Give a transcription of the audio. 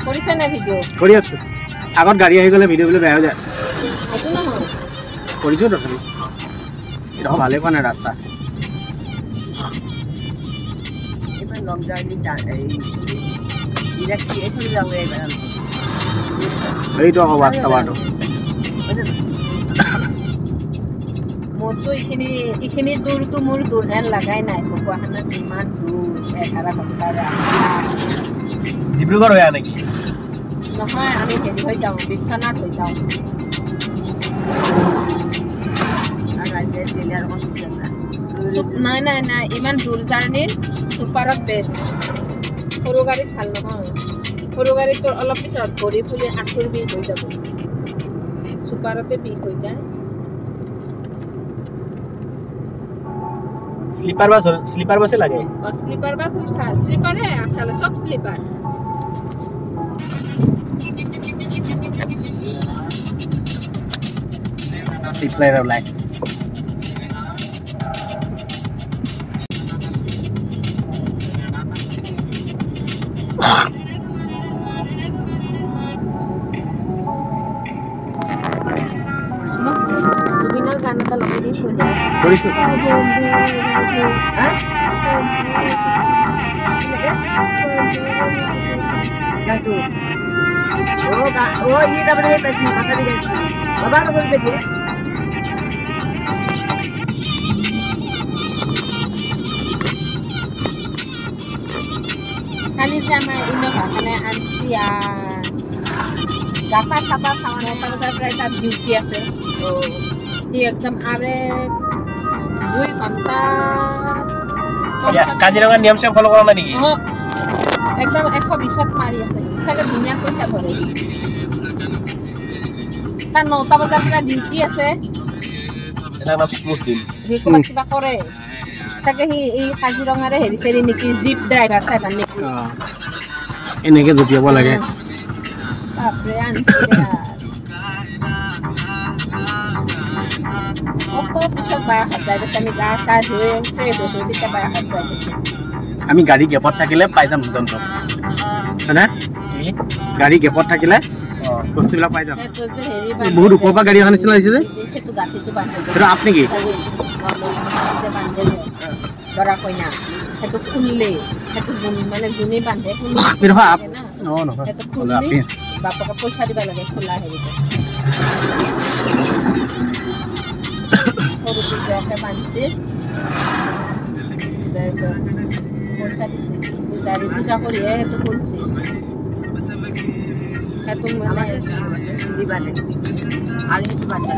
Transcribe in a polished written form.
কৰিছে না ভিডিও কৰি আছো আগত গাড়ী আহি গলে ভিডিও বলে বেয়া হৈ যায় একো নহয় কৰিছো তথাপি এটা ভালে পোৱা নাই ৰাস্তা ইমান লং জাৰ্নি ইলেক্ট্ৰিক এইটো যাওঁ এইবাৰ এইটো হ'ব বাস্তৱাটো মোৰতো এইখিনি দূৰটো মোৰ দূৰ হেন লাগাই নাই গুৱাহাটীত ইমান দূৰ 11 ঘণ্টাৰ ৰাস্তা ডিব্ৰুগড় হৈ নেকি নহয় আমি হেৰি হৈ যাওঁ বিশ্বনাথ হৈ যাওঁ নাই নাই নাই ইমান দূৰ জাৰ্ণিৰ ছুপাৰত বেষ্ট সৰু গাড়ীত ভাল নহয় সৰু গাড়ীটো অলপ পিছত ঘূৰি ফুৰি আঁঠুৰ বিষ হৈ যাব ছুপাৰতে বিষ হৈ যায় স্লিপাৰ বাসে লাগে স্লিপাৰ বাস হলে ভাল স্লিপারে আঠালে সব স্লিপার সিক্স লাইনার ব্ল্যাক সুবিনার গানটা লগাই দি চলে করিছো Gantu. Oh, ini dapat dia pasti makan dia sih. Bapak nak boleh dia. Kali sama ini karena ansia. Dapat apa sama motor kereta duty আছে di একদম আরে 2 ঘন্টা কাজিৰঙা নিয়ম সব ফলো কৰা নাই নেকি একদম 120ত মাৰি আছে তাকে দুনিয়া পইচা ভৰে তা 9টা বজাৰ পৰা ডিউটি আছে এটা নাম স্মুথিং কিবা কৰে তাকে এই কাজিৰঙাৰে হেৰি চেৰি নেকি জিপ ড্ৰাইভাৰ চাই নেকি এনেকে জপিয়াব লাগে বাপৰে আনছে পিছত বায়া খাত যায় আমি গা চা ধুয়ে ফ্ৰেছ হৈছোঁ তেতিয়া বায়া খাত যায় আমি গাড়ী গেপত থাকিলে পাই যাম যন্ত্ৰ হয়নে গাড়ী গেপত থাকিলে বস্তুবিলাক পাই যাম বহুত ওপৰৰ পৰা গাড়ী অহা নিচিনা লাগিছে যে সেইটো গাঁঠিটো বান্ধে সেইটো আপ নেকি দৰা কইনা সেইটো খুলিলে সেইটো মানে যোনে বান্ধে নহয় আপ নহয় সেইটো খুলি বাপকে পইচা দিব লাগে খোলা হেৰিতে সৰু পুজোকে বান্ধি পইচা দিছে পূজাৰী পূজা কৰিহে সেইটো খুলিছে সেইটো মানে দিবানে আৰু সেইটো বান্ধা